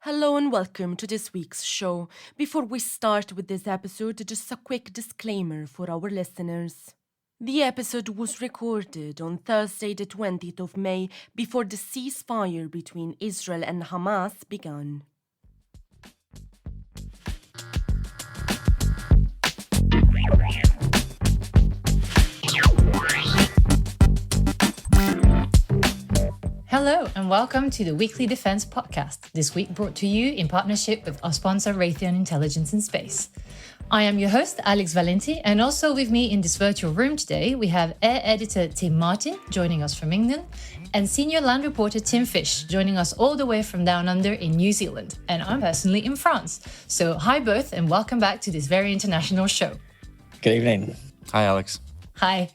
Hello and welcome to this week's show. Before we start with this episode, just a quick disclaimer for our listeners. The episode was recorded on Thursday, the 20th of May, before the ceasefire between Israel and Hamas began. Hello and welcome to the Weekly Defense Podcast, this week brought to you in partnership with our sponsor Raytheon Intelligence in Space. I am your host, Alex Valenti, and also with me in this virtual room today, we have Air Editor Tim Martin joining us from England, and Senior Land Reporter Tim Fish joining us all the way from down under in New Zealand, and I'm personally in France. So hi both and welcome back to this very international show. Good evening. Hi, Alex. Hi.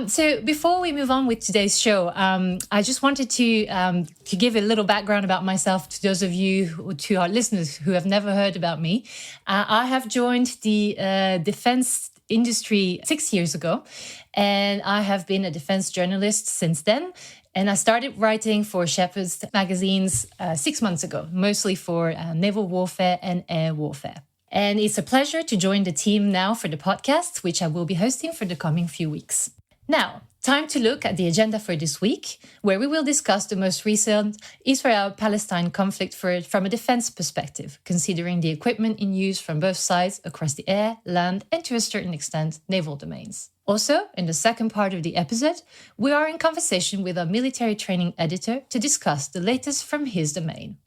So before we move on with today's show, I just wanted to give a little background about myself to those of you, to our listeners who have never heard about me. I have joined the defense industry 6 years ago, and I have been a defense journalist since then. And I started writing for Shephard's magazines 6 months ago, mostly for naval warfare and air warfare. And it's a pleasure to join the team now for the podcast, which I will be hosting for the coming few weeks. Now, time to look at the agenda for this week, where we will discuss the most recent Israel-Palestine conflict from a defense perspective, considering the equipment in use from both sides across the air, land, and to a certain extent, naval domains. Also, in the second part of the episode, we are in conversation with our military training editor to discuss the latest from his domain.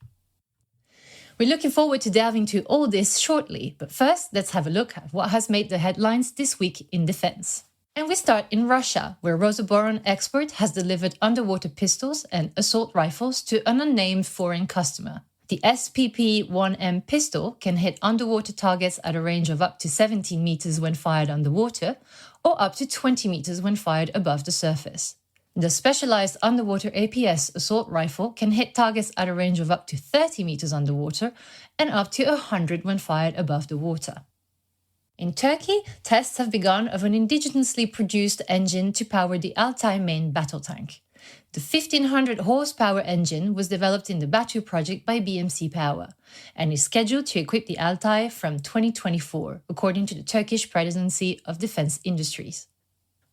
We're looking forward to delving into all this shortly, but first, let's have a look at what has made the headlines this week in defense. And we start in Russia, where Rosoboron Export has delivered underwater pistols and assault rifles to an unnamed foreign customer. The SPP-1M pistol can hit underwater targets at a range of up to 17 meters when fired underwater, or up to 20 meters when fired above the surface. The specialized underwater APS assault rifle can hit targets at a range of up to 30 meters underwater and up to 100 when fired above the water. In Turkey, tests have begun of an indigenously produced engine to power the Altay main battle tank. The 1500 horsepower engine was developed in the Batu project by BMC Power and is scheduled to equip the Altay from 2024, according to the Turkish Presidency of Defense Industries.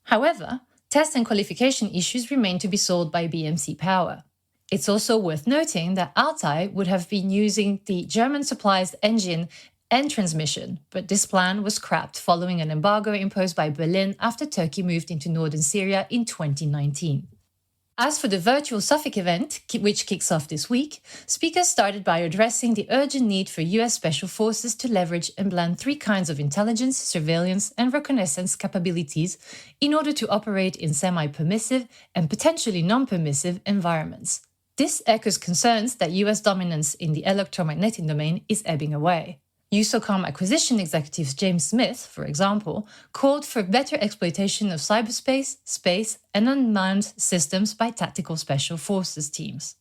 However, test and qualification issues remain to be solved by BMC Power. It's also worth noting that Altay would have been using the German-supplied engine and transmission, but this plan was scrapped following an embargo imposed by Berlin after Turkey moved into northern Syria in 2019. As for the virtual Suffolk event, which kicks off this week, speakers started by addressing the urgent need for US Special Forces to leverage and blend three kinds of intelligence, surveillance, and reconnaissance capabilities in order to operate in semi-permissive and potentially non-permissive environments. This echoes concerns that US dominance in the electromagnetic domain is ebbing away. USOCOM acquisition executive James Smith, for example, called for better exploitation of cyberspace, space, and unmanned systems by tactical special forces teams.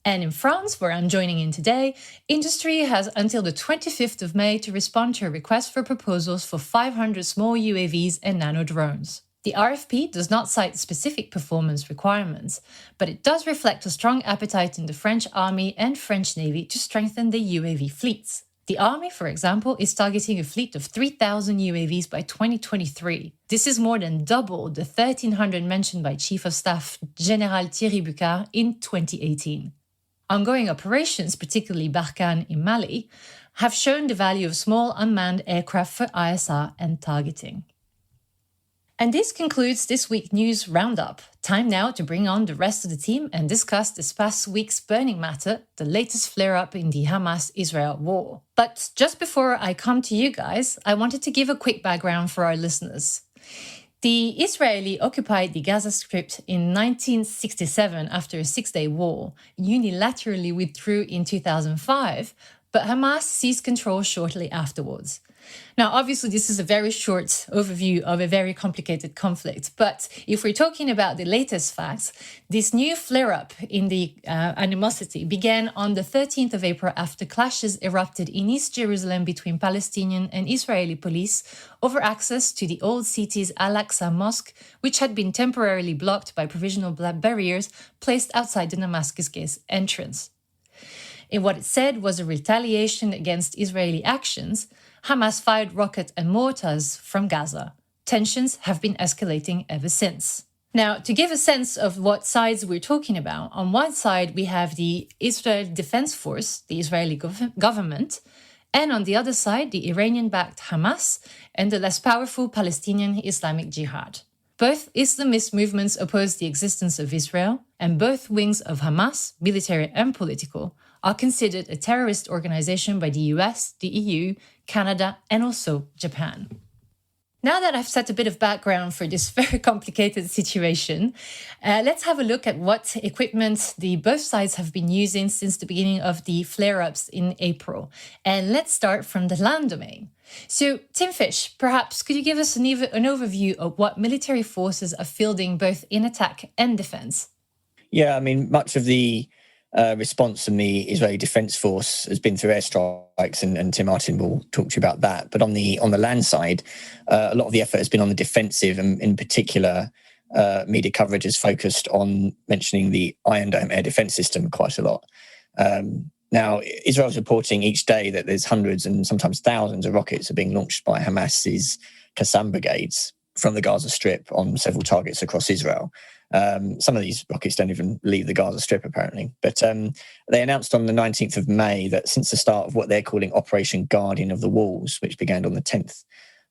And in France, where I'm joining in today, industry has until the 25th of May to respond to a request for proposals for 500 small UAVs and nano drones. The RFP does not cite specific performance requirements, but it does reflect a strong appetite in the French Army and French Navy to strengthen their UAV fleets. The Army, for example, is targeting a fleet of 3,000 UAVs by 2023. This is more than double the 1,300 mentioned by Chief of Staff General Thierry Bucard in 2018. Ongoing operations, particularly Barkhane in Mali, have shown the value of small unmanned aircraft for ISR and targeting. And this concludes this week's news roundup. Time now to bring on the rest of the team and discuss this past week's burning matter, the latest flare-up in the Hamas-Israel war. But just before I come to you guys, I wanted to give a quick background for our listeners. The Israeli occupied the Gaza Strip in 1967 after a 6-day war, unilaterally withdrew in 2005, but Hamas seized control shortly afterwards. Now, obviously, this is a very short overview of a very complicated conflict. But if we're talking about the latest facts, this new flare-up in the animosity began on the 13th of April after clashes erupted in East Jerusalem between Palestinian and Israeli police over access to the old city's Al-Aqsa Mosque, which had been temporarily blocked by provisional barriers placed outside the Damascus Gate entrance. In what it said was a retaliation against Israeli actions, Hamas fired rockets and mortars from Gaza. Tensions have been escalating ever since. Now, to give a sense of what sides we're talking about, on one side we have the Israel Defense Force, the Israeli government, and on the other side, the Iranian-backed Hamas and the less powerful Palestinian Islamic Jihad. Both Islamist movements oppose the existence of Israel, and both wings of Hamas, military and political, are considered a terrorist organization by the US, the EU, Canada, and also Japan. Now that I've set a bit of background for this very complicated situation, let's have a look at what equipment both sides have been using since the beginning of the flare-ups in April. And let's start from the land domain. So, Tim Fish, perhaps could you give us an overview of what military forces are fielding both in attack and defense? Yeah, I mean, much of the response from the Israeli Defense Force has been through airstrikes, and Tim Martin will talk to you about that. But on the land side, a lot of the effort has been on the defensive, and in particular, media coverage has focused on mentioning the Iron Dome air defense system quite a lot. Now, Israel's reporting each day that there's hundreds and sometimes thousands of rockets are being launched by Hamas's Qassam brigades from the Gaza Strip on several targets across Israel. Some of these rockets don't even leave the Gaza Strip, apparently. But they announced on the 19th of May that since the start of what they're calling Operation Guardian of the Walls, which began on the 10th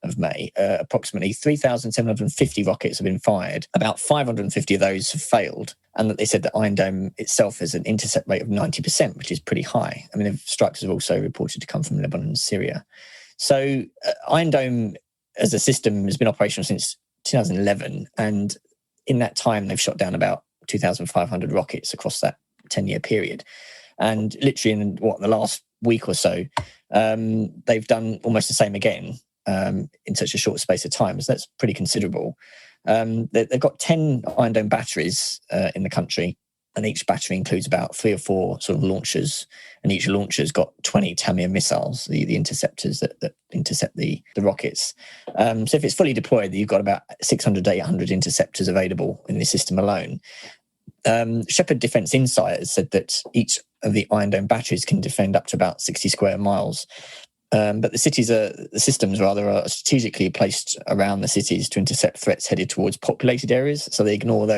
of May, approximately 3,750 rockets have been fired. About 550 of those have failed. And that they said that Iron Dome itself has an intercept rate of 90%, which is pretty high. I mean, the strikes have also reported to come from Lebanon and Syria. So Iron Dome as a system has been operational since 2011. And in that time, they've shot down about 2,500 rockets across that 10-year period. And literally in the last week or so, they've done almost the same again in such a short space of time. So that's pretty considerable. They've got 10 Iron Dome batteries in the country, and each battery includes about 3 or 4 sort of launchers, and each launcher's got 20 Tamir missiles, the interceptors that intercept the rockets. So if it's fully deployed, you've got about 600 to 800 interceptors available in the system alone. Shephard Defense Insiders said that each of the Iron Dome batteries can defend up to about 60 square miles. But the systems are strategically placed around the cities to intercept threats headed towards populated areas. So they ignore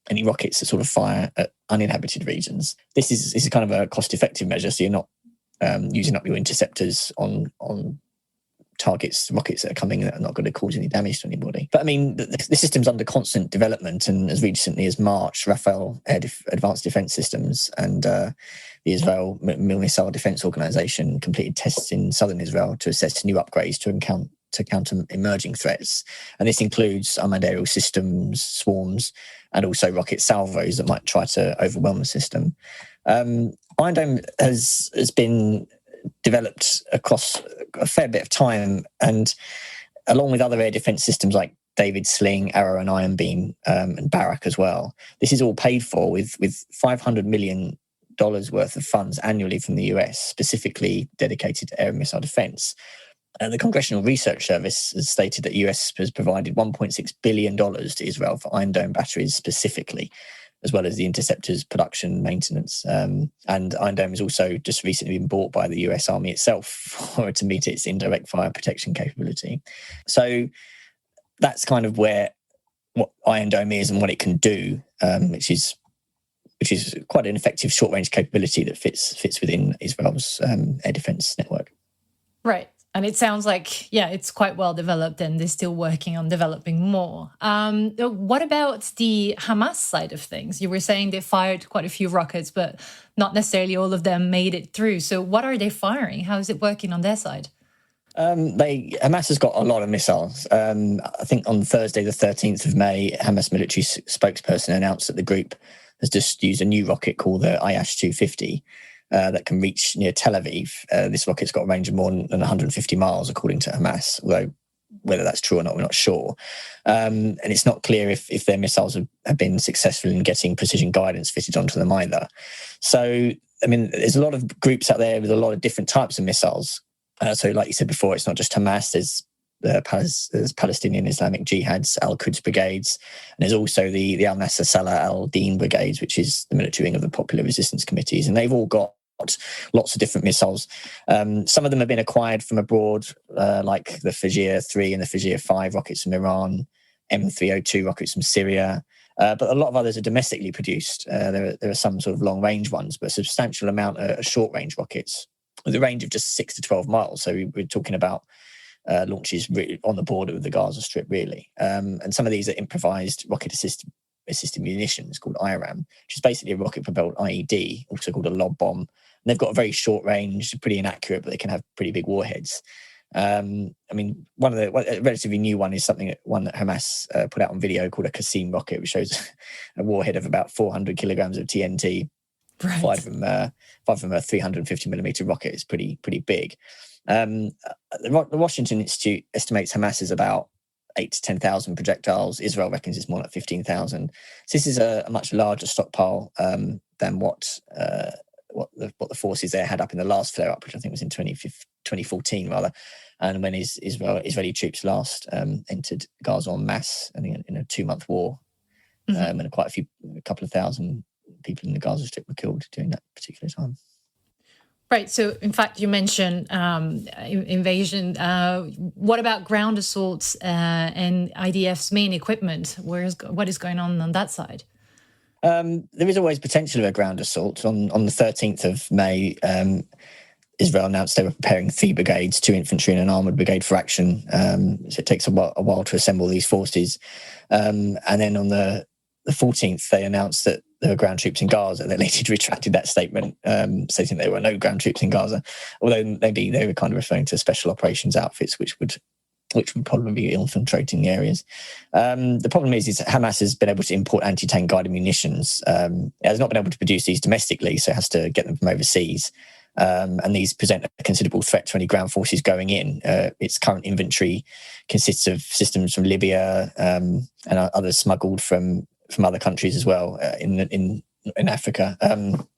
any rockets that sort of fire at uninhabited regions. This is kind of a cost-effective measure, so you're not using up your interceptors on rockets that are coming that are not going to cause any damage to anybody. But I mean, the system's under constant development, and as recently as March, Rafael Advanced Defense Systems and the Israel Missile Defense Organization completed tests in southern Israel to assess new upgrades to counter emerging threats. And this includes unmanned aerial systems, swarms, and also rocket salvos that might try to overwhelm the system. Iron Dome has been developed across a fair bit of time, and along with other air defense systems like David Sling, Arrow and Iron Beam, and Barak as well. This is all paid for with $500 million worth of funds annually from the US, specifically dedicated to air and missile defense. The Congressional Research Service has stated that the US has provided $1.6 billion to Israel for Iron Dome batteries specifically, as well as the interceptors production maintenance. And Iron Dome has also just recently been bought by the US Army itself to meet its indirect fire protection capability. So that's kind of what Iron Dome is and what it can do, which is quite an effective short-range capability that fits within Israel's air defense network. Right. And it sounds like, it's quite well developed and they're still working on developing more. What about the Hamas side of things? You were saying they fired quite a few rockets, but not necessarily all of them made it through. So what are they firing? How is it working on their side? Hamas has got a lot of missiles. I think on Thursday, the 13th of May, Hamas military spokesperson announced that the group has just used a new rocket called the Ayash 250. That can reach near Tel Aviv. This rocket's got a range of more than 150 miles, according to Hamas, although whether that's true or not, we're not sure. And it's not clear if their missiles have been successful in getting precision guidance fitted onto them either. So, I mean, there's a lot of groups out there with a lot of different types of missiles. So like you said before, it's not just Hamas. There's Palestinian Islamic Jihad's Al-Quds brigades, and there's also the Al-Nasser Salah al-Din brigades, which is the military wing of the Popular Resistance Committees, and they've all got lots of different missiles. Some of them have been acquired from abroad, like the Fajr 3 and the Fajr 5 rockets from Iran, M302 rockets from Syria. But a lot of others are domestically produced. There are some sort of long-range ones, but a substantial amount are short-range rockets with a range of just 6 to 12 miles. So we're talking about launches really on the border of the Gaza Strip, really. And some of these are improvised rocket-assisted munitions called IRAM, which is basically a rocket-propelled IED, also called a lob bomb. And they've got a very short range, pretty inaccurate, but they can have pretty big warheads. I mean, a relatively new one is one that Hamas put out on video called a Qasim rocket, which shows a warhead of about 400 kilograms of TNT. Right. Five of them are 350 millimeter rocket. It's pretty big. The Washington Institute estimates Hamas is about 8 to 10,000 projectiles. Israel reckons it's more like 15,000. So this is a much larger stockpile than what the forces there had up in the last flare-up, which I think was in 2014 rather, and when Israeli troops last entered Gaza en masse, I think in a 2-month war, and a couple of thousand people in the Gaza Strip were killed during that particular time. Right. So, in fact, you mentioned invasion. What about ground assaults and IDF's main equipment? What is going on that side? There is always potential of a ground assault. On the 13th of May, Israel announced they were preparing 3 brigades, 2 infantry and an armoured brigade for action. So it takes a while to assemble these forces. And then on the 14th, they announced that there were ground troops in Gaza. They later retracted that statement, stating there were no ground troops in Gaza, although maybe they were kind of referring to special operations outfits, which would probably be infiltrating the areas. The problem is Hamas has been able to import anti-tank guided munitions. It has not been able to produce these domestically, so it has to get them from overseas. And these present a considerable threat to any ground forces going in. Its current inventory consists of systems from Libya and others smuggled from other countries as well in Africa.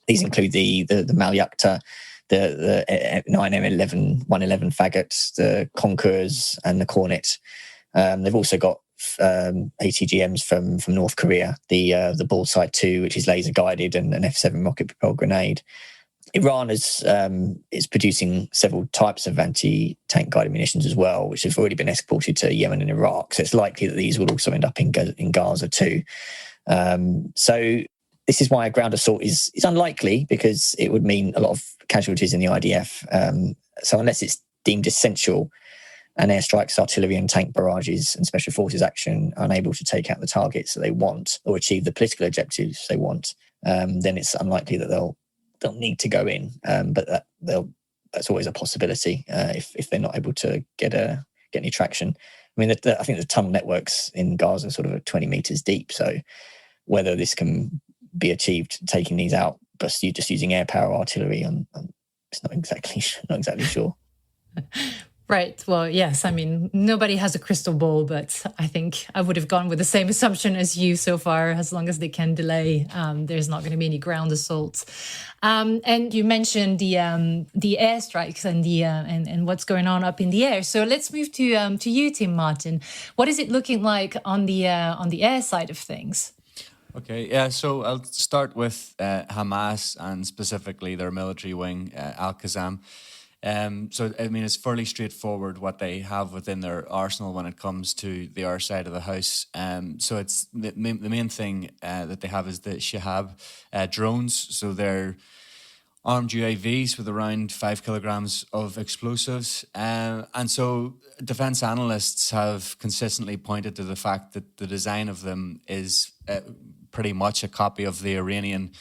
These include the Malyakta, the 9M11 111 Faggots, the Conquerors, and the Cornet. They've also got ATGMs from North Korea, the Bullseye 2, which is laser guided, and an F7 rocket propelled grenade. Iran is producing several types of anti-tank guided munitions as well, which have already been exported to Yemen and Iraq. So it's likely that these will also end up in Gaza too. So this is why a ground assault is unlikely, because it would mean a lot of casualties in the IDF. So unless it's deemed essential and airstrikes, artillery and tank barrages and special forces action are unable to take out the targets that they want or achieve the political objectives they want, then it's unlikely that they'll need to go in. But that's always a possibility if they're not able to get any traction. I mean, I think the tunnel networks in Gaza are sort of 20 meters deep. So whether this can be achieved, taking these out, but just using air power artillery, it's not exactly sure. Right. Well, yes. I mean, nobody has a crystal ball, but I think I would have gone with the same assumption as you so far. As long as they can delay, there's not going to be any ground assaults. And you mentioned the airstrikes and and what's going on up in the air. So let's move to you, Tim Martin. What is it looking like on the air side of things? Okay, yeah, so I'll start with Hamas and specifically their military wing, Al-Qassam. So, I mean, it's fairly straightforward what they have within their arsenal when it comes to the air side of the house. So it's the main thing that they have is the Shephard drones. So they're armed UAVs with around 5 kilograms of explosives. And so defense analysts have consistently pointed to the fact that the design of them is pretty much a copy of the Iranian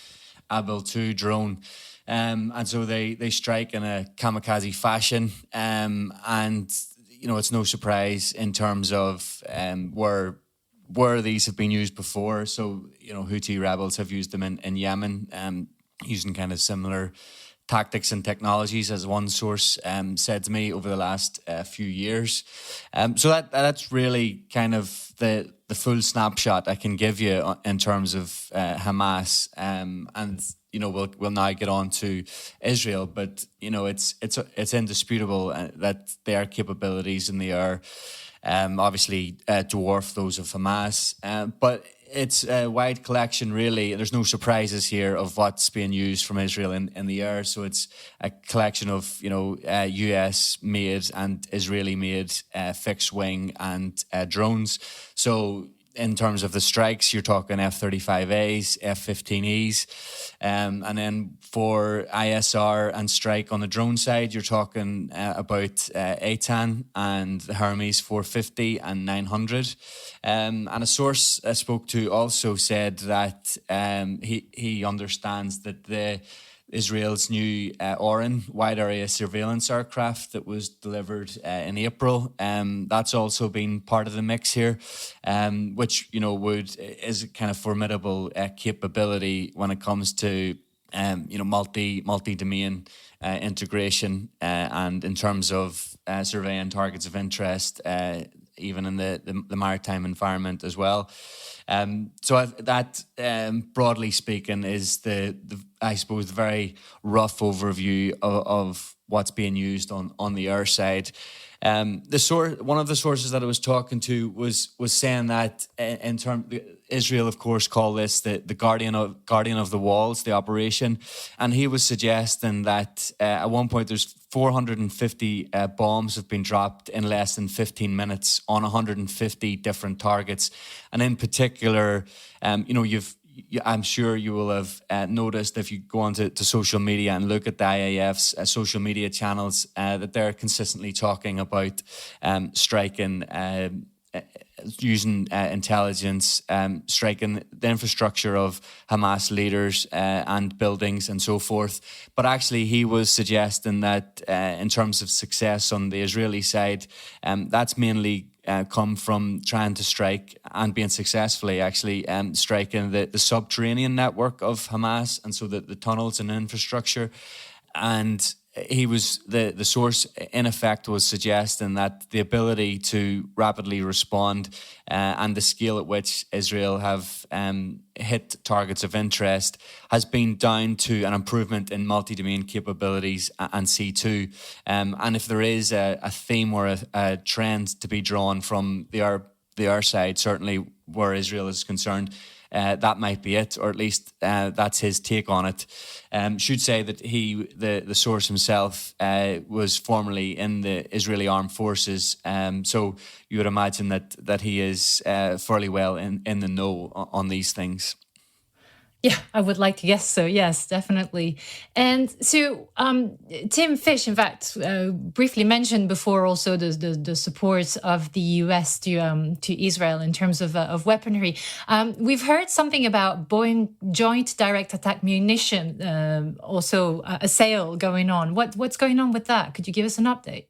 Abil 2 drone. And so they strike in a kamikaze fashion. And, you know, it's no surprise in terms of where these have been used before. So, you know, Houthi rebels have used them in Yemen, using kind of similar tactics and technologies, as one source said to me over the last few years. So that's really kind of the full snapshot I can give you in terms of Hamas. And you know, we'll now get on to Israel, but you know, it's indisputable that their capabilities in the air obviously dwarf those of Hamas. But it's a wide collection, really. There's no surprises here of what's being used from Israel in the air. So it's a collection of, US-made and Israeli-made fixed wing and drones. So in terms of the strikes, you're talking F-35As, F-15Es. And then for ISR and strike on the drone side, you're talking about ATAN and the Hermes 450 and 900. And a source I spoke to also said that he understands that Israel's new Oren wide area surveillance aircraft that was delivered in April. That's also been part of the mix here, which is a kind of formidable capability when it comes to multi-domain integration and in terms of surveying targets of interest, even in the maritime environment as well. So that, broadly speaking, is the very rough overview of what's being used on the air side. One of the sources that I was talking to was saying that in terms, Israel, of course, call this the guardian of the walls, the operation, and he was suggesting that at one point there's 450 bombs have been dropped in less than 15 minutes on 150 different targets, and in particular, I'm sure you will have noticed if you go onto social media and look at the IAF's social media channels that they're consistently talking about striking, using intelligence, striking the infrastructure of Hamas leaders and buildings and so forth. But actually, he was suggesting that in terms of success on the Israeli side, that's mainly come from trying to strike and being successfully actually striking the subterranean network of Hamas, and so the tunnels and infrastructure. And he was the source in effect was suggesting that the ability to rapidly respond and the scale at which Israel have hit targets of interest has been down to an improvement in multi-domain capabilities and C2. And if there is a theme or a trend to be drawn from the air side, certainly where Israel is concerned, that might be it, or at least that's his take on it. Should say that the source himself, was formerly in the Israeli armed forces, so you would imagine that he is fairly well in the know on these things. Yeah, I would like to guess so. Yes, definitely. And so Tim Fish, in fact, briefly mentioned before also the support of the US to Israel in terms of weaponry. We've heard something about Boeing joint direct attack munition, also a sale going on. What's going on with that? Could you give us an update?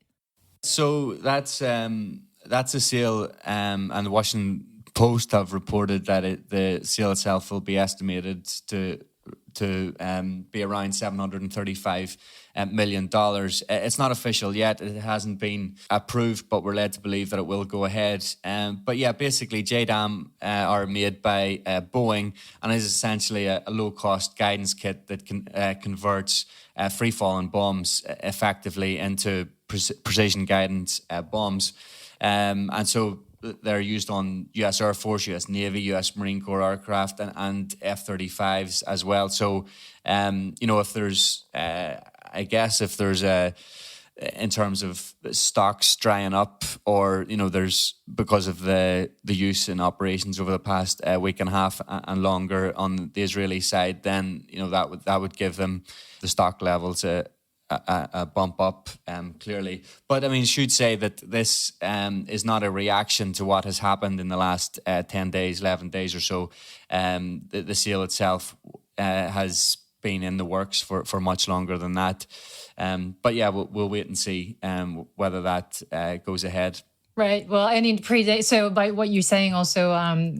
So that's a sale, and the Washington Post have reported that the sale itself will be estimated to be around $735 million. It's not official yet. It hasn't been approved, but we're led to believe that it will go ahead. But yeah, basically JDAM are made by Boeing and is essentially a low-cost guidance kit that converts free-falling bombs effectively into precision guidance bombs. And so they're used on US Air Force, US Navy, US Marine Corps aircraft and F-35s as well. So, if there's, if there's in terms of stocks drying up or, there's because of the use in operations over the past week and a half and longer on the Israeli side, then, that would give them the stock levels a bump up, clearly. But I mean, should say that this is not a reaction to what has happened in the last 10 days, 11 days or so. The sale itself has been in the works for much longer than that. But yeah, we'll wait and see whether that goes ahead. Right. Well, and it predates. So, by what you're saying, also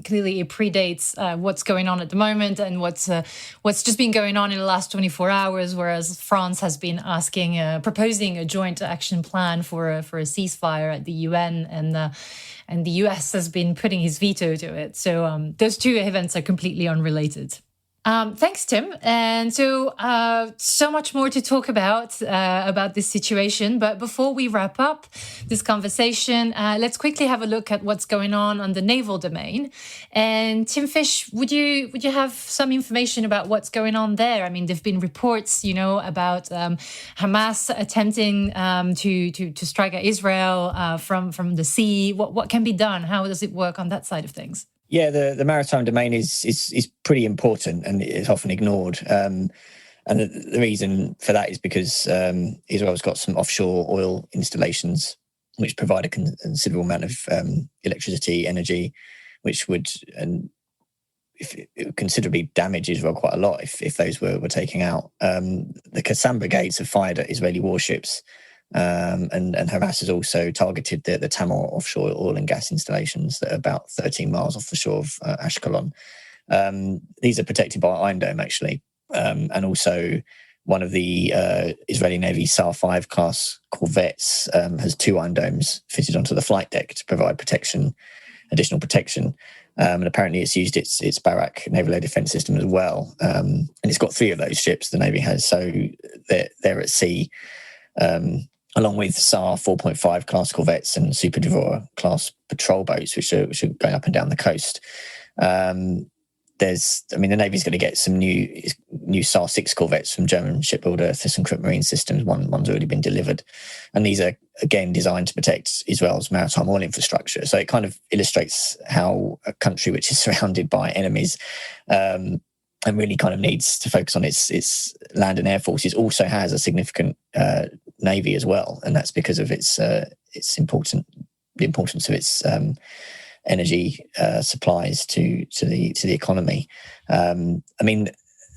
clearly it predates what's going on at the moment and what's just been going on in the last 24 hours. Whereas France has been proposing a joint action plan for a ceasefire at the UN, and the US has been putting his veto to it. So, those two events are completely unrelated. Thanks, Tim. And so much more to talk about this situation. But before we wrap up this conversation, let's quickly have a look at what's going on the naval domain. And Tim Fish, would you have some information about what's going on there? I mean, there've been reports, about Hamas attempting to strike at Israel from the sea. What can be done? How does it work on that side of things? Yeah, the maritime domain is pretty important and it's often ignored. And the reason for that is because Israel's got some offshore oil installations which provide a considerable amount of electricity, energy, which would it would considerably damage Israel quite a lot if those were taken out. The Qassam brigades have fired at Israeli warships. And Hamas has also targeted the Tamar offshore oil and gas installations that are about 13 miles off the shore of Ashkelon. These are protected by Iron Dome, actually. And also one of the Israeli Navy SAR 5 class corvettes has 2 Iron Domes fitted onto the flight deck to provide additional protection. And apparently it's used its Barak naval air defense system as well. And it's got 3 of those ships the Navy has. So they're at sea. Along with SAR 4.5 class corvettes and Super Devourer class patrol boats, which are going up and down the coast. The Navy's going to get some new SAR 6 corvettes from German shipbuilder ThyssenKrupp Marine Systems. One's already been delivered. And these are, again, designed to protect Israel's maritime oil infrastructure. So it kind of illustrates how a country which is surrounded by enemies and really kind of needs to focus on its land and air forces also has a significant navy as well, and that's because of the importance of its energy supplies to the economy.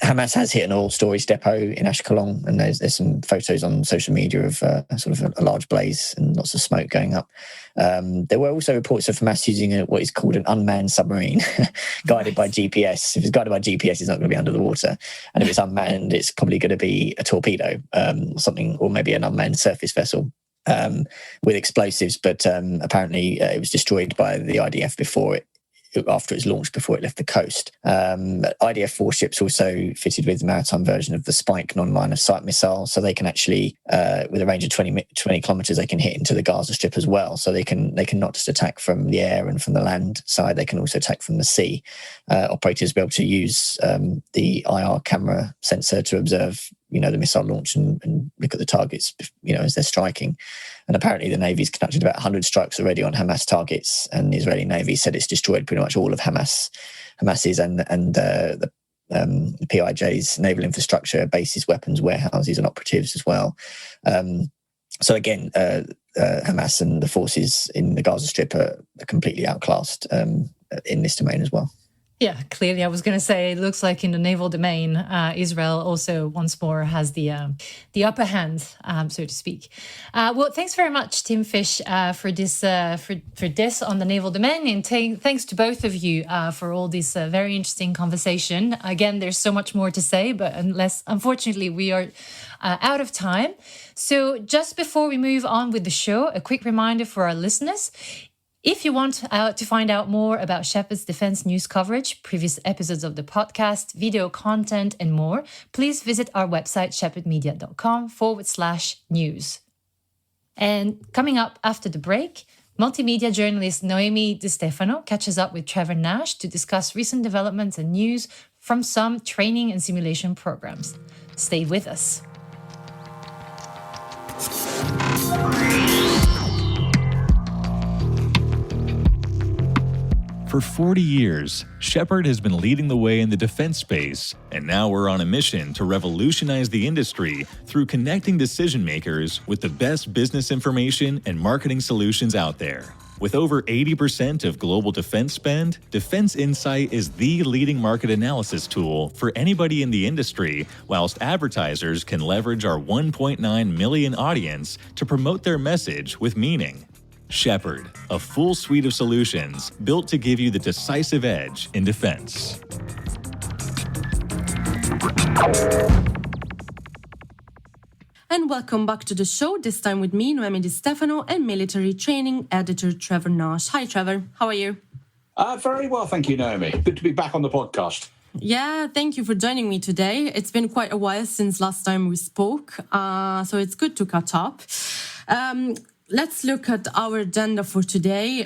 Hamas has hit an oil storage depot in Ashkelon, and there's some photos on social media of sort of a large blaze and lots of smoke going up. There were also reports of Hamas using what is called an unmanned submarine guided by GPS. If it's guided by GPS, it's not going to be under the water. And if it's unmanned, it's probably going to be a torpedo or something, or maybe an unmanned surface vessel with explosives. But apparently it was destroyed by the IDF after it was launched, before it left the coast. IDF warships also fitted with the maritime version of the Spike non-line of sight missile, so they can actually, with a range of 20 kilometres, they can hit into the Gaza Strip as well. So they can not just attack from the air and from the land side, they can also attack from the sea. Operators will be able to use the IR camera sensor to observe the missile launch and look at the targets, as they're striking. And apparently the Navy's conducted about 100 strikes already on Hamas targets, and the Israeli Navy said it's destroyed pretty much all of Hamas's and the PIJ's naval infrastructure, bases, weapons, warehouses, and operatives as well. So again, Hamas and the forces in the Gaza Strip are completely outclassed in this domain as well. Yeah, clearly. I was going to say, it looks like in the naval domain, Israel also once more has the upper hand, so to speak. Well, thanks very much, Tim Fish, for this on the naval domain, and thanks to both of you for all this very interesting conversation. Again, there's so much more to say, but unfortunately, we are out of time. So just before we move on with the show, a quick reminder for our listeners. If you want to find out more about Shephard's defense news coverage, previous episodes of the podcast, video content, and more, please visit our website, shepherdmedia.com/news. And coming up after the break, multimedia journalist Noemi Di Stefano catches up with Trevor Nash to discuss recent developments and news from some training and simulation programs. Stay with us. For 40 years, Shephard has been leading the way in the defense space, and now we're on a mission to revolutionize the industry through connecting decision makers with the best business information and marketing solutions out there. With over 80% of global defense spend, Defense Insight is the leading market analysis tool for anybody in the industry, whilst advertisers can leverage our 1.9 million audience to promote their message with meaning. Shephard, a full suite of solutions built to give you the decisive edge in defense. And welcome back to the show, this time with me, Noemi Di Stefano, and military training editor Trevor Nash. Hi, Trevor. How are you? Very well, thank you, Naomi. Good to be back on the podcast. Yeah, thank you for joining me today. It's been quite a while since last time we spoke, so it's good to catch up. Let's look at our agenda for today,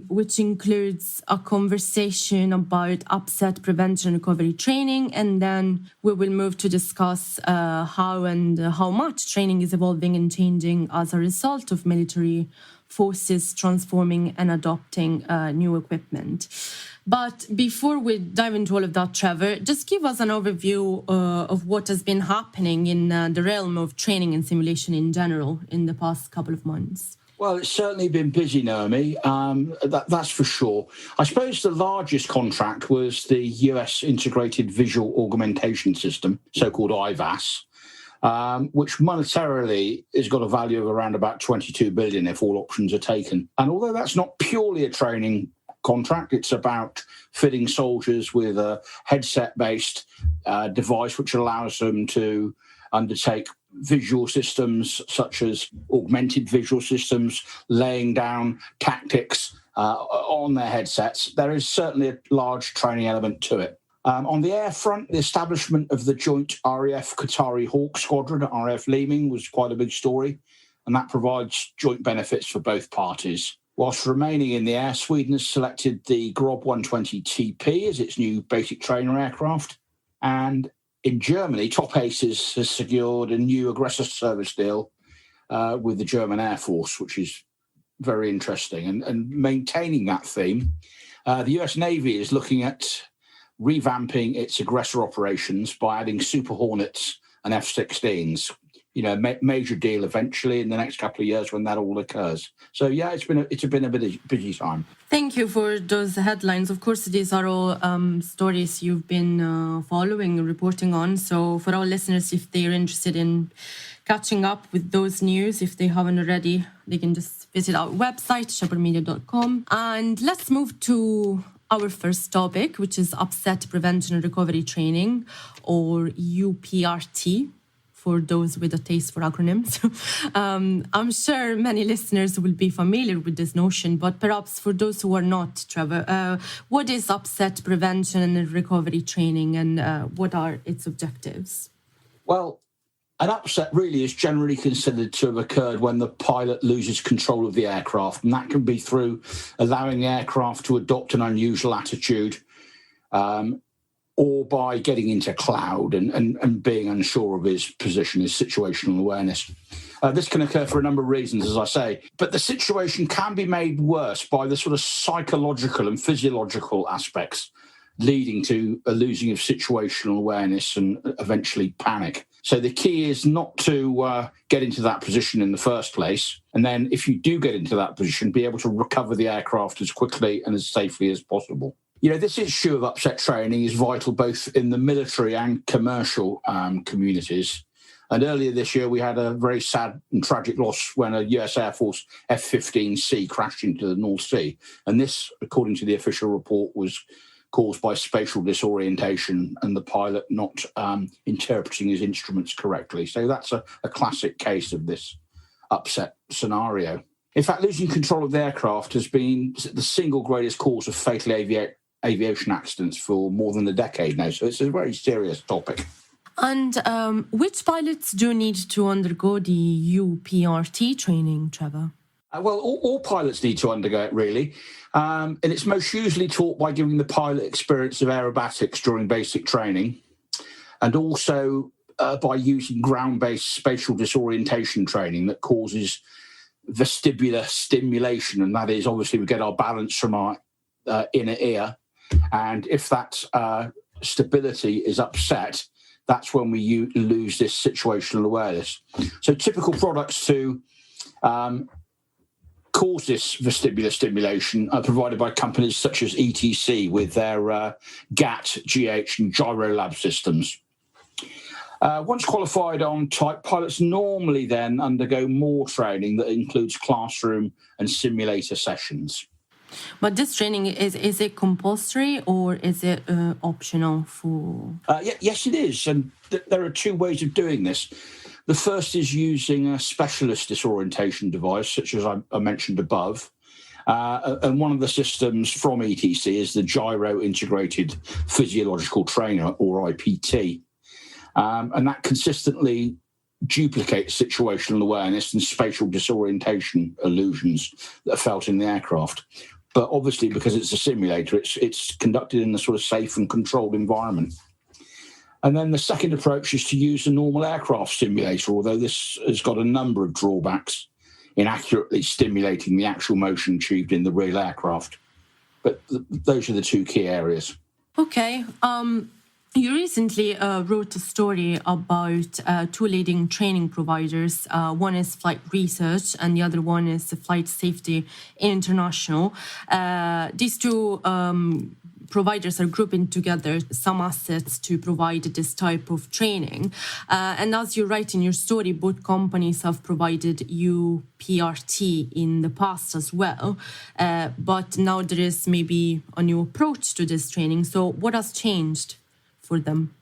which includes a conversation about upset prevention and recovery training, and then we will move to discuss how much training is evolving and changing as a result of military forces transforming and adopting new equipment. But before we dive into all of that, Trevor, just give us an overview of what has been happening in the realm of training and simulation in general in the past couple of months. Well, it's certainly been busy, Naomi. That's for sure. I suppose the largest contract was the US Integrated Visual Augmentation System, so-called IVAS, which monetarily has got a value of around about $22 billion if all options are taken. And although that's not purely a training contract, it's about fitting soldiers with a headset-based device which allows them to undertake visual systems such as augmented visual systems, laying down tactics on their headsets. There is certainly a large training element to it. On the air front, the establishment of the joint RAF Qatari Hawk Squadron at RAF Leeming was quite a big story, and that provides joint benefits for both parties. Whilst remaining in the air, Sweden has selected the Grob 120 TP as its new basic trainer aircraft. And in Germany, Top Aces has secured a new aggressor service deal with the German Air Force, which is very interesting. And maintaining that theme, the US Navy is looking at revamping its aggressor operations by adding Super Hornets and F-16s. Major deal eventually in the next couple of years when that all occurs. So yeah, it's been a busy time. Thank you for those headlines. Of course, these are all stories you've been following and reporting on. So for our listeners, if they're interested in catching up with those news, if they haven't already, they can just visit our website, shepherdmedia.com. And let's move to our first topic, which is upset prevention and recovery training, or UPRT. For those with a taste for acronyms. I'm sure many listeners will be familiar with this notion, but perhaps for those who are not, Trevor, what is upset prevention and recovery training, and what are its objectives? Well, an upset really is generally considered to have occurred when the pilot loses control of the aircraft, and that can be through allowing the aircraft to adopt an unusual attitude, or by getting into cloud and being unsure of his position, his situational awareness. This can occur for a number of reasons, as I say, but the situation can be made worse by the sort of psychological and physiological aspects leading to a losing of situational awareness and eventually panic. So the key is not to get into that position in the first place. And then if you do get into that position, be able to recover the aircraft as quickly and as safely as possible. This issue of upset training is vital both in the military and commercial communities. And earlier this year, we had a very sad and tragic loss when a US Air Force F-15C crashed into the North Sea. And this, according to the official report, was caused by spatial disorientation and the pilot not interpreting his instruments correctly. So that's a classic case of this upset scenario. In fact, losing control of the aircraft has been the single greatest cause of fatal aviation accidents for more than a decade now. So it's a very serious topic. And which pilots do need to undergo the UPRT training, Trevor? Well, all pilots need to undergo it, really. And it's most usually taught by giving the pilot experience of aerobatics during basic training, and also by using ground-based spatial disorientation training that causes vestibular stimulation. And that is, obviously, we get our balance from our inner ear. And if that stability is upset, that's when we lose this situational awareness. So typical products to cause this vestibular stimulation are provided by companies such as ETC with their GAT, GH and GyroLab systems. Once qualified on type, pilots normally then undergo more training that includes classroom and simulator sessions. But this training, is it compulsory or is it optional for? Yes, it is. And there are two ways of doing this. The first is using a specialist disorientation device, such as I mentioned above. And one of the systems from ETC is the Gyro Integrated Physiological Trainer, or IPT. And that consistently duplicates situational awareness and spatial disorientation illusions that are felt in the aircraft. But obviously, because it's a simulator, it's conducted in a sort of safe and controlled environment. And then the second approach is to use a normal aircraft simulator, although this has got a number of drawbacks in accurately stimulating the actual motion achieved in the real aircraft. But those are the two key areas. Okay. You recently wrote a story about two leading training providers. One is Flight Research and the other one is Flight Safety International. These two providers are grouping together some assets to provide this type of training. And as you write in your story, both companies have provided UPRT in the past as well. But now there is maybe a new approach to this training. So what has changed for them?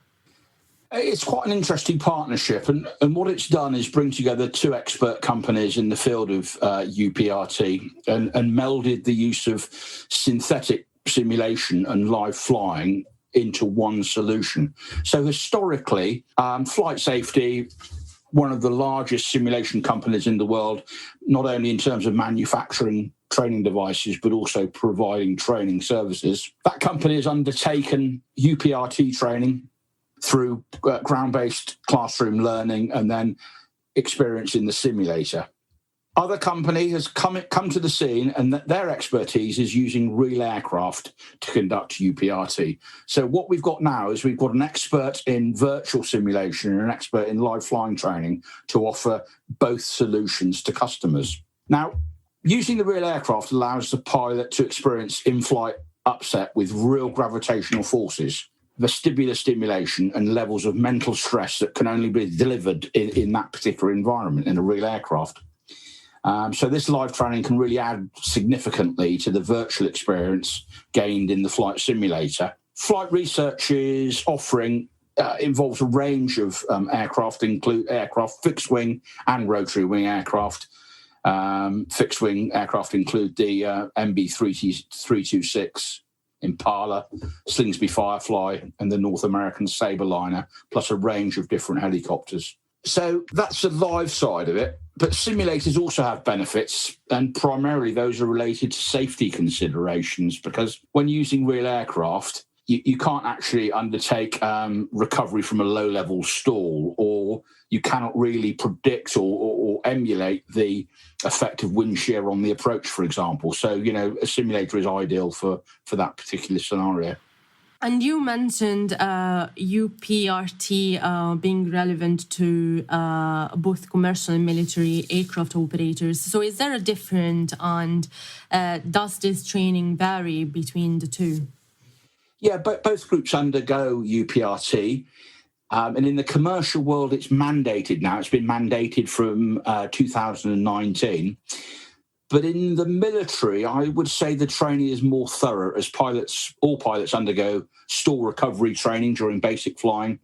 It's quite an interesting partnership, and what it's done is bring together two expert companies in the field of UPRT and melded the use of synthetic simulation and live flying into one solution. So historically, Flight Safety, one of the largest simulation companies in the world, not only in terms of manufacturing training devices, but also providing training services. That company has undertaken UPRT training through ground-based classroom learning and then experience in the simulator. Other company has come to the scene, and their expertise is using real aircraft to conduct UPRT. So what we've got now is we've got an expert in virtual simulation and an expert in live flying training to offer both solutions to customers. Now, using the real aircraft allows the pilot to experience in-flight upset with real gravitational forces, vestibular stimulation, and levels of mental stress that can only be delivered in that particular environment in a real aircraft. So this live training can really add significantly to the virtual experience gained in the flight simulator. Flight Research's offering involves a range of aircraft, include aircraft, fixed wing and rotary wing aircraft. Fixed wing aircraft include the MB326 Impala, Slingsby Firefly, and the North American Sabreliner, plus a range of different helicopters. So that's the live side of it. But simulators also have benefits, and primarily those are related to safety considerations, because when using real aircraft, you can't actually undertake recovery from a low-level stall, or you cannot really predict or emulate the effect of wind shear on the approach, for example. So, a simulator is ideal for that particular scenario. And you mentioned UPRT being relevant to both commercial and military aircraft operators. So is there a difference, and does this training vary between the two? Yeah, both groups undergo UPRT. And in the commercial world, it's mandated now. It's been mandated from 2019. But in the military, I would say the training is more thorough, as all pilots undergo stall recovery training during basic flying,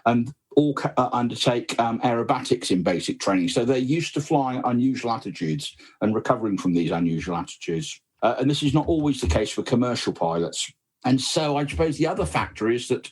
and all undertake aerobatics in basic training. So they're used to flying unusual attitudes and recovering from these unusual attitudes. And this is not always the case for commercial pilots. And so I suppose the other factor is that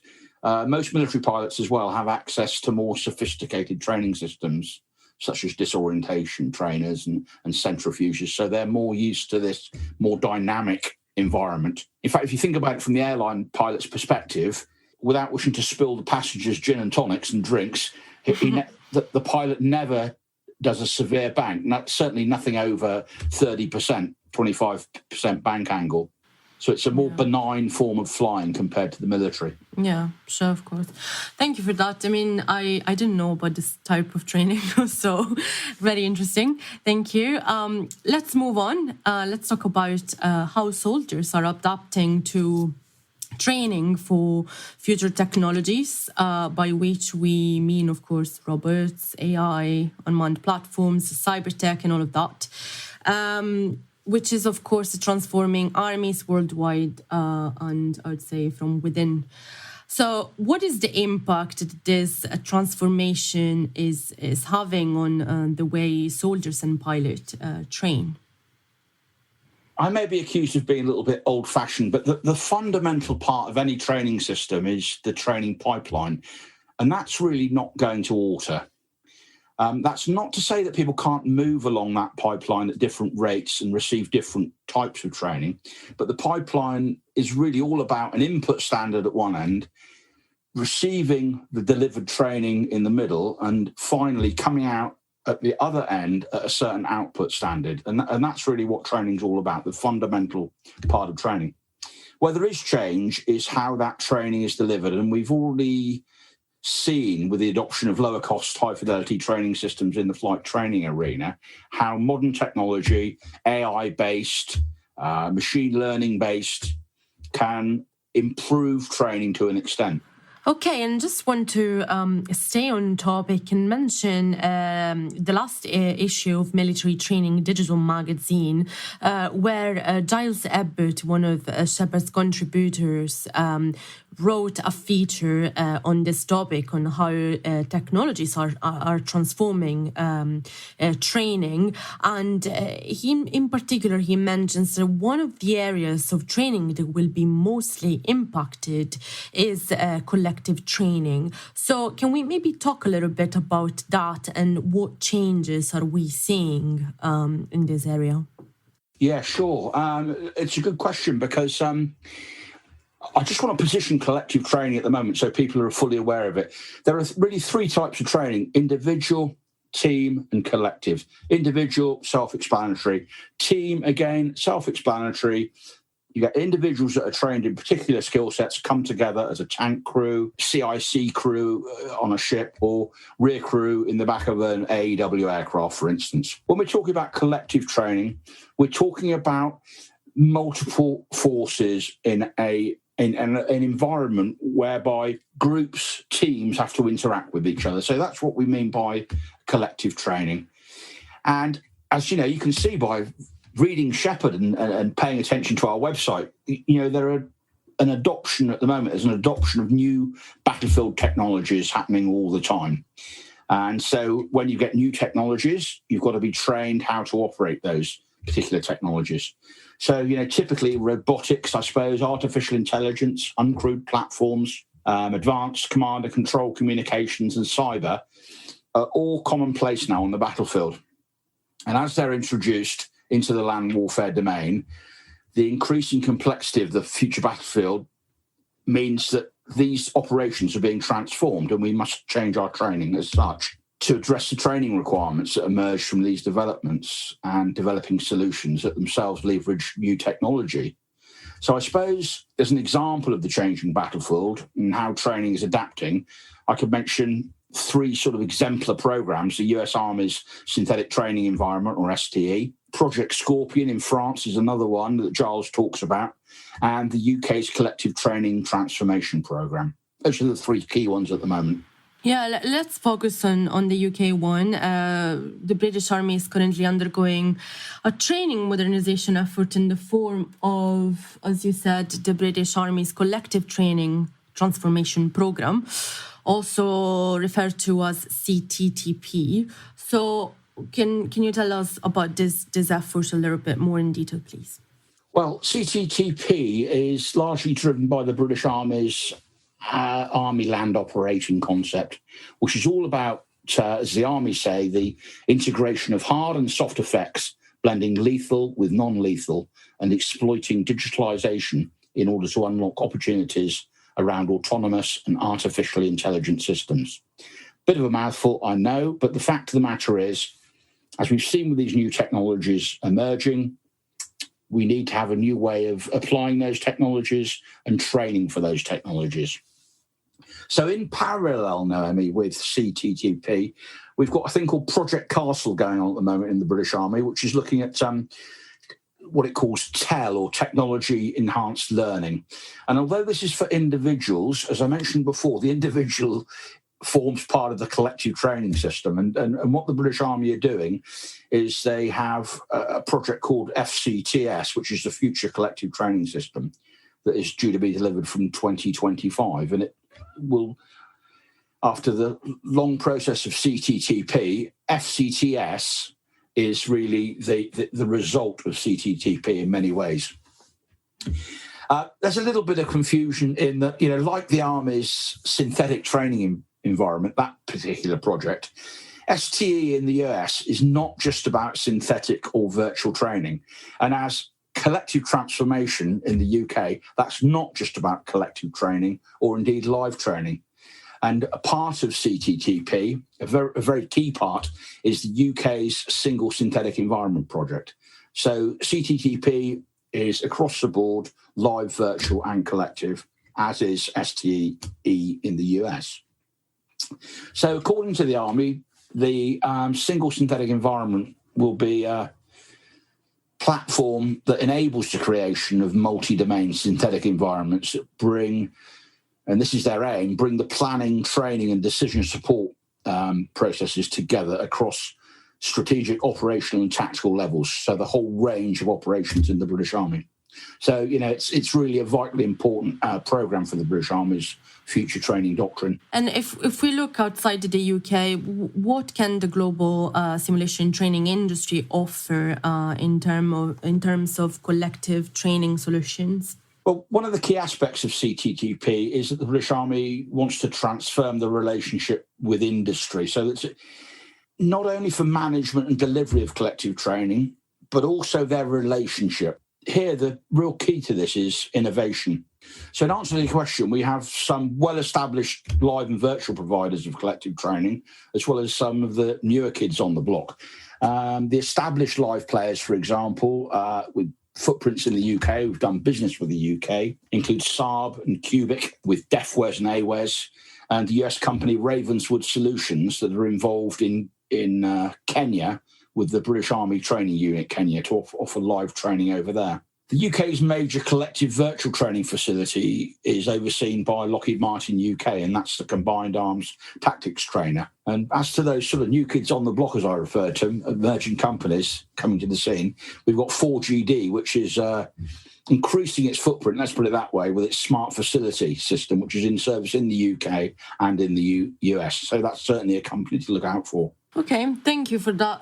most military pilots as well have access to more sophisticated training systems, such as disorientation trainers and centrifuges. So they're more used to this more dynamic environment. In fact, if you think about it from the airline pilot's perspective, without wishing to spill the passengers gin and tonics and drinks, the pilot never does a severe bank, certainly nothing over 30%, 25% bank angle. So it's a more benign form of flying compared to the military. Yeah, sure, of course. Thank you for that. I mean, I didn't know about this type of training, so very interesting. Thank you. Let's move on. Let's talk about how soldiers are adapting to training for future technologies, by which we mean, of course, robots, AI, unmanned platforms, cyber tech, and all of that. Which is, of course, transforming armies worldwide, and I would say from within. So what is the impact that this transformation is having on the way soldiers and pilots train? I may be accused of being a little bit old-fashioned, but the fundamental part of any training system is the training pipeline, and that's really not going to alter. That's not to say that people can't move along that pipeline at different rates and receive different types of training, but the pipeline is really all about an input standard at one end, receiving the delivered training in the middle, and finally coming out at the other end at a certain output standard. And that's really what training is all about, the fundamental part of training. Where there is change is how that training is delivered. And we've already seen with the adoption of lower cost, high fidelity training systems in the flight training arena, how modern technology, AI-based, machine learning-based, can improve training to an extent. Okay, and just want to stay on topic and mention the last issue of Military Training Digital Magazine, where Giles Abbott, one of Shephard's contributors, wrote a feature on this topic, on how technologies are transforming training. And in particular, he mentions that one of the areas of training that will be mostly impacted is collective training. So can we maybe talk a little bit about that and what changes are we seeing in this area? Yeah, sure. It's a good question because I just want to position collective training at the moment so people are fully aware of it. There are really three types of training: individual, team, and collective. Individual, self-explanatory. Team, again, self-explanatory. You get individuals that are trained in particular skill sets, come together as a tank crew, CIC crew on a ship, or rear crew in the back of an AEW aircraft, for instance. When we're talking about collective training, we're talking about multiple forces in an environment whereby groups, teams have to interact with each other. So that's what we mean by collective training. And as you know, you can see by reading Shephard and paying attention to our website, there are an adoption at the moment. There's an adoption of new battlefield technologies happening all the time. And so when you get new technologies, you've got to be trained how to operate those particular technologies. So, typically robotics, I suppose, artificial intelligence, uncrewed platforms, advanced command and control communications and cyber are all commonplace now on the battlefield. And as they're introduced into the land warfare domain, the increasing complexity of the future battlefield means that these operations are being transformed, and we must change our training as such to address the training requirements that emerge from these developments and developing solutions that themselves leverage new technology. So I suppose as an example of the changing battlefield and how training is adapting, I could mention three sort of exemplar programs: the US Army's Synthetic Training Environment, or STE, Project Scorpion in France is another one that Giles talks about, and the UK's Collective Training Transformation Programme. Those are the three key ones at the moment. Yeah, let's focus on the UK one. The British Army is currently undergoing a training modernization effort in the form of, as you said, the British Army's Collective Training Transformation Programme, also referred to as CTTP. So can you tell us about this effort a little bit more in detail, please? Well, CTTP is largely driven by the British Army's Army Land Operating concept, which is all about, as the Army say, the integration of hard and soft effects, blending lethal with non-lethal and exploiting digitalisation in order to unlock opportunities around autonomous and artificially intelligent systems. Bit of a mouthful, I know, but the fact of the matter is, as we've seen with these new technologies emerging, we need to have a new way of applying those technologies and training for those technologies. So in parallel, Naomi, with CTTP, we've got a thing called Project Castle going on at the moment in the British Army, which is looking at what it calls TEL, or Technology Enhanced Learning. And although this is for individuals, as I mentioned before, the individual forms part of the collective training system. And what the British Army are doing is they have a project called FCTS, which is the Future Collective Training System, that is due to be delivered from 2025. And it will, after the long process of CTTP, FCTS is really the result of CTTP in many ways. There's a little bit of confusion in that, like the Army's synthetic training environment, that particular project, STE in the US is not just about synthetic or virtual training. And as collective transformation in the UK, that's not just about collective training or indeed live training. And a part of CTTP, a very key part, is the UK's single synthetic environment project. So CTTP is across the board, live, virtual and collective, as is STE in the US. So according to the Army, the single synthetic environment will be a platform that enables the creation of multi-domain synthetic environments that bring, and this is their aim, bring the planning, training and decision support processes together across strategic, operational and tactical levels. So the whole range of operations in the British Army. So, it's really a vitally important programme for the British Army's future training doctrine. And if we look outside the UK, what can the global simulation training industry offer in terms of collective training solutions? Well, one of the key aspects of CTTP is that the British Army wants to transform the relationship with industry. So it's not only for management and delivery of collective training, but also their relationship. Here, the real key to this is innovation. So in answer to the question, we have some well-established live and virtual providers of collective training, as well as some of the newer kids on the block. The established live players, for example, with footprints in the UK, who've done business with the UK, include Saab and Cubic with DefWes and AWES, and the US company Ravenswood Solutions that are involved in Kenya with the British Army Training Unit Kenya to offer live training over there. The UK's major collective virtual training facility is overseen by Lockheed Martin UK, and that's the Combined Arms Tactics Trainer. And as to those sort of new kids on the block, as I referred to them, emerging companies coming to the scene, we've got 4GD, which is increasing its footprint, let's put it that way, with its smart facility system, which is in service in the UK and in the US. So that's certainly a company to look out for. Okay, thank you for that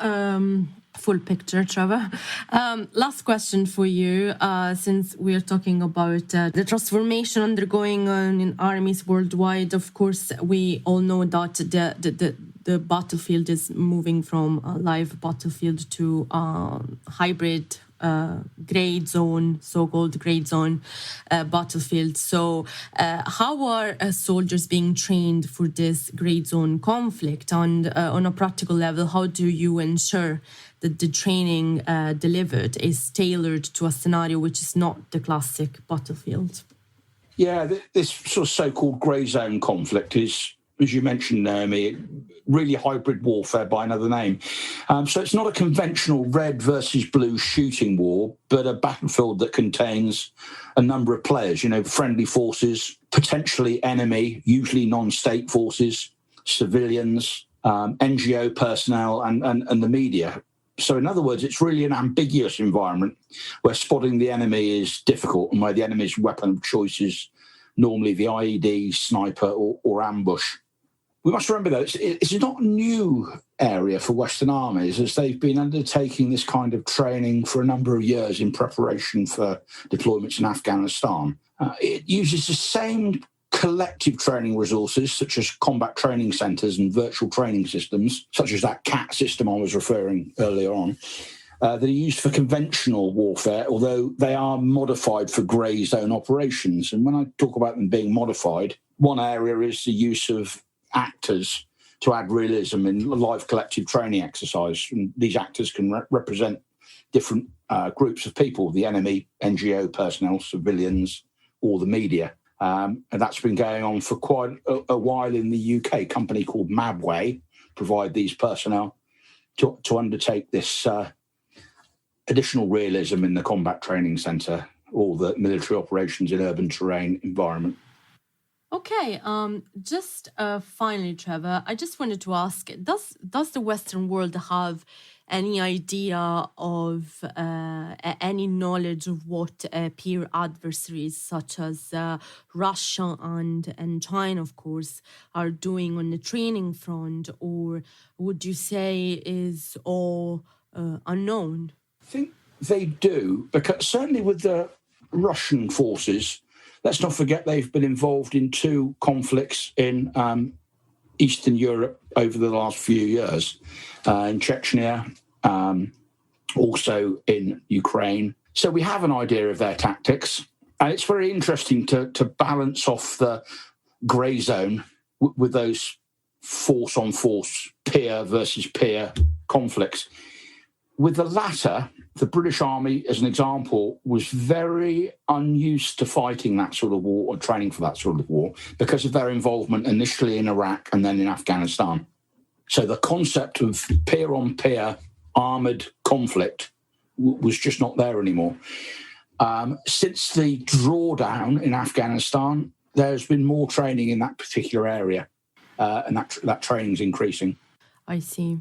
full picture, Trevor. Last question for you, since we're talking about the transformation undergoing in armies worldwide. Of course, we all know that the battlefield is moving from a live battlefield to hybrid grade zone, so-called grade zone battlefield. So how are soldiers being trained for this grade zone conflict? And on a practical level, how do you ensure that the training delivered is tailored to a scenario which is not the classic battlefield? Yeah, this sort of so-called grey zone conflict is, as you mentioned, Naomi, really hybrid warfare by another name. So it's not a conventional red versus blue shooting war, but a battlefield that contains a number of players, friendly forces, potentially enemy, usually non-state forces, civilians, NGO personnel, and the media. So in other words, it's really an ambiguous environment where spotting the enemy is difficult and where the enemy's weapon of choice is normally the IED, sniper, or ambush. We must remember, though, it's not a new area for Western armies, as they've been undertaking this kind of training for a number of years in preparation for deployments in Afghanistan. It uses the same collective training resources, such as combat training centres and virtual training systems, such as that CAT system I was referring earlier on, that are used for conventional warfare, although they are modified for grey zone operations. And when I talk about them being modified, one area is the use of actors to add realism in live collective training exercise. And these actors can represent different groups of people, the enemy, NGO personnel, civilians, or the media. And that's been going on for quite a while in the UK. A company called Mabway provide these personnel to undertake this additional realism in the combat training centre or the military operations in urban terrain environment. Okay, just finally, Trevor, I just wanted to ask, does the Western world have any idea of any knowledge of what peer adversaries such as Russia and China, of course, are doing on the training front? Or would you say is all unknown? I think they do, because certainly with the Russian forces, let's not forget they've been involved in 2 conflicts in Eastern Europe over the last few years, in Chechnya, also in Ukraine. So we have an idea of their tactics, and it's very interesting to balance off the grey zone with those force-on-force, peer versus peer conflicts. With the latter, the British Army, as an example, was very unused to fighting that sort of war or training for that sort of war because of their involvement initially in Iraq and then in Afghanistan. So the concept of peer-on-peer armoured conflict was just not there anymore. Since the drawdown in Afghanistan, there's been more training in that particular area, and that training's increasing. I see.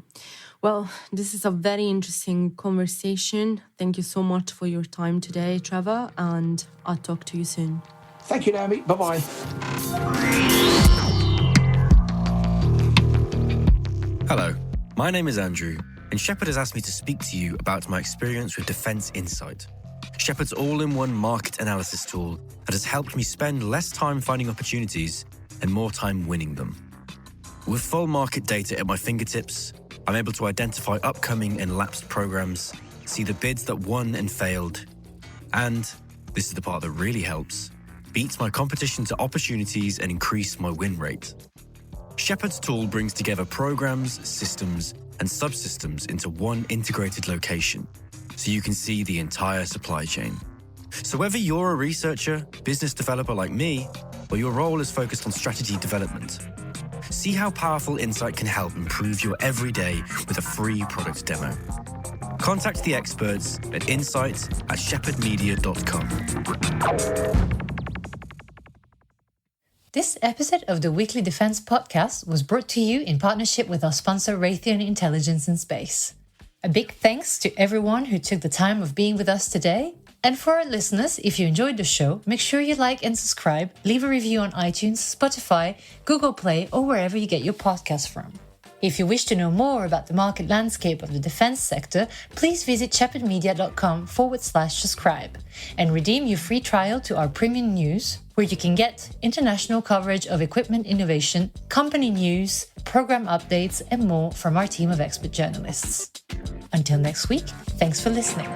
Well, this is a very interesting conversation. Thank you so much for your time today, Trevor, and I'll talk to you soon. Thank you, Naomi. Bye-bye. Hello, my name is Andrew, and Shephard has asked me to speak to you about my experience with Defence Insight, Shephard's all-in-one market analysis tool that has helped me spend less time finding opportunities and more time winning them. With full market data at my fingertips, I'm able to identify upcoming and lapsed programs, see the bids that won and failed, and, this is the part that really helps, beat my competition to opportunities and increase my win rate. Shephard's tool brings together programs, systems, and subsystems into one integrated location, so you can see the entire supply chain. So whether you're a researcher, business developer like me, or your role is focused on strategy development, see how powerful Insight can help improve your everyday with a free product demo. Contact the experts at insights@shephardmedia.com. This episode of the Weekly Defense Podcast was brought to you in partnership with our sponsor Raytheon Intelligence in Space. A big thanks to everyone who took the time of being with us today. And for our listeners, if you enjoyed the show, make sure you like and subscribe, leave a review on iTunes, Spotify, Google Play, or wherever you get your podcasts from. If you wish to know more about the market landscape of the defense sector, please visit shephardmedia.com/subscribe and redeem your free trial to our premium news, where you can get international coverage of equipment innovation, company news, program updates, and more from our team of expert journalists. Until next week, thanks for listening.